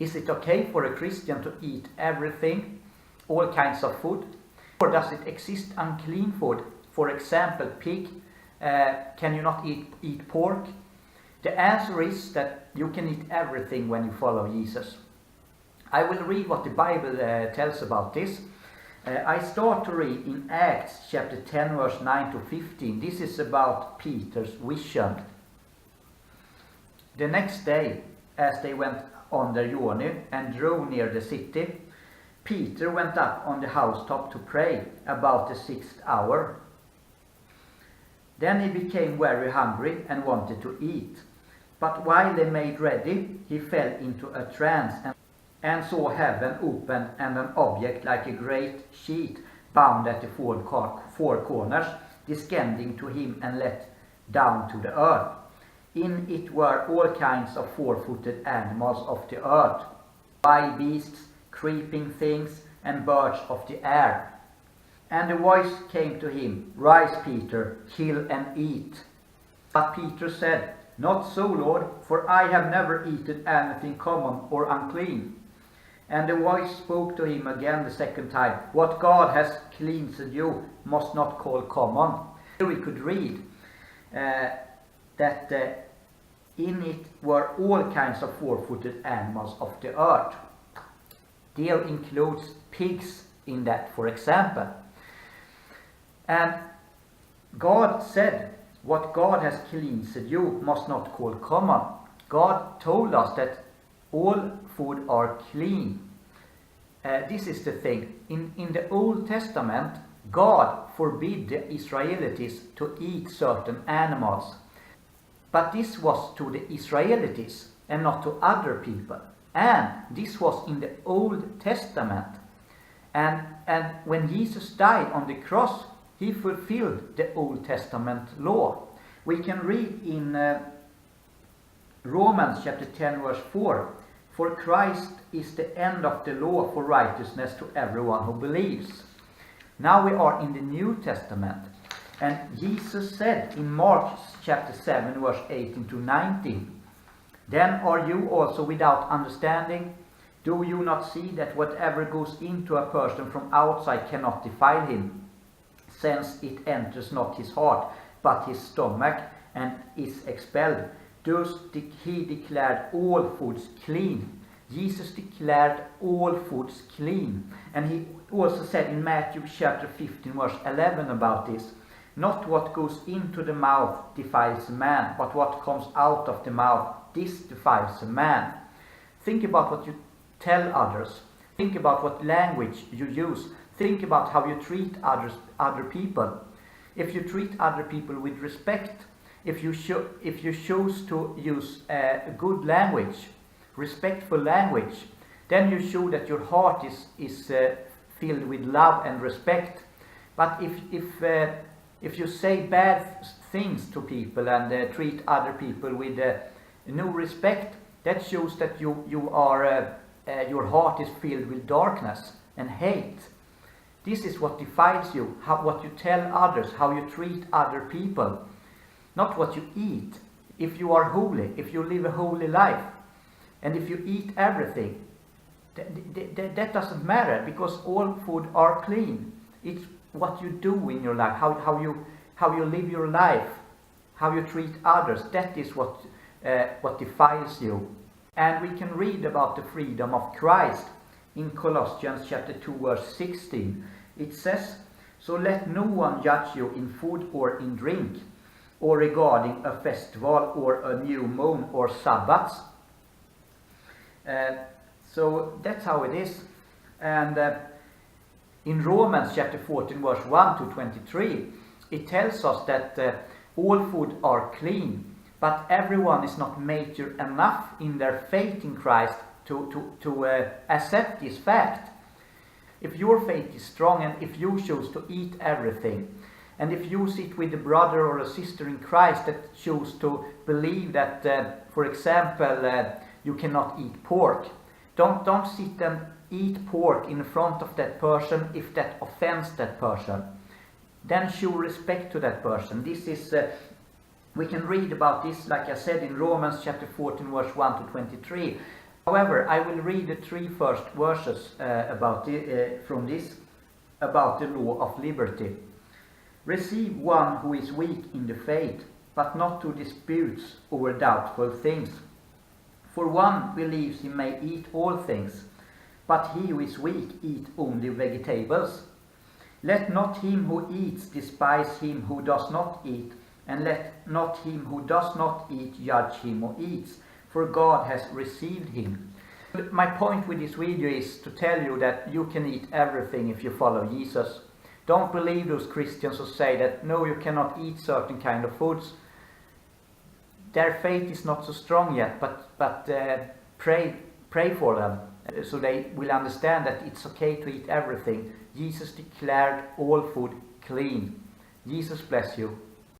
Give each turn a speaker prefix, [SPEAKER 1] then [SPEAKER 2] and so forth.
[SPEAKER 1] Is it okay for a Christian to eat everything, all kinds of food? Or does it exist unclean food? For example, pig. Can you not eat pork? The answer is that you can eat everything when you follow Jesus. I will read what the Bible tells about this. I start to read in Acts chapter 10 verse 9 to 15. This is about Peter's vision. The next day, as they went on their journey and drew near the city, Peter went up on the housetop to pray about the 6th hour. Then he became very hungry and wanted to eat. But while they made ready, he fell into a trance and saw heaven open and an object like a great sheet bound at the four corners, descending to him and let down to the earth. In it were all kinds of four-footed animals of the earth, wild beasts, creeping things, and birds of the air. And a voice came to him, "Rise, Peter, kill and eat." But Peter said, "Not so, Lord, for I have never eaten anything common or unclean." And the voice spoke to him again the second time, "What God has cleansed you must not call common." Here we could read that in it were all kinds of four-footed animals of the earth. There includes pigs in that, for example. And God said, "What God has cleansed you must not call common." God told us that all food are clean. This is the thing. In the Old Testament, God forbid the Israelites to eat certain animals. But this was to the Israelites and not to other people. And this was in the Old Testament. And when Jesus died on the cross, he fulfilled the Old Testament law. We can read in Romans chapter 10 verse 4, "For Christ is the end of the law for righteousness to everyone who believes." Now we are in the New Testament. And Jesus said in Mark chapter 7 verse 18 to 19, "Then are you also without understanding? Do you not see that whatever goes into a person from outside cannot defile him, since it enters not his heart, but his stomach, and is expelled? Thus he declared all foods clean." Jesus declared all foods clean. And he also said in Matthew chapter 15 verse 11 about this, "Not what goes into the mouth defiles a man, but what comes out of the mouth, this defiles a man." Think about what you tell others. Think about what language you use. Think about how you treat other people. If you treat other people with respect, if you choose to use good language, respectful language, then you show that your heart is filled with love and respect. But if you say bad things to people and treat other people with no respect, that shows that your heart is filled with darkness and hate. This is what defiles you, what you tell others, how you treat other people, not what you eat. If you are holy, if you live a holy life, and if you eat everything, that doesn't matter, because all food are clean. It's what you do in your life, how you live your life, how you treat others. That is what defiles you. And we can read about the freedom of Christ in Colossians chapter 2 verse 16. It says, "So let no one judge you in food or in drink, or regarding a festival or a new moon or Sabbaths." So that's how it is. And in Romans chapter 14 verse 1 to 23, it tells us that all food are clean, but everyone is not mature enough in their faith in Christ to accept this fact. If your faith is strong, and if you choose to eat everything, and if you sit with a brother or a sister in Christ that choose to believe that, for example, you cannot eat pork, don't sit and eat pork in front of that person if that offends that person. Then show respect to that person. This is we can read about this, like I said, in Romans chapter 14 verse 1 to 23. However, I will read the 3 first verses about the law of liberty. Receive one who is weak in the faith, but not to disputes over doubtful things. For one believes he may eat all things, but he who is weak eat only vegetables. Let not him who eats despise him who does not eat, and let not him who does not eat judge him who eats, for God has received him. My point with this video is to tell you that you can eat everything if you follow Jesus. Don't believe those Christians who say that no, you cannot eat certain kind of foods. Their faith is not so strong yet, but pray for them so they will understand that it's okay to eat everything. Jesus declared all food clean. Jesus bless you.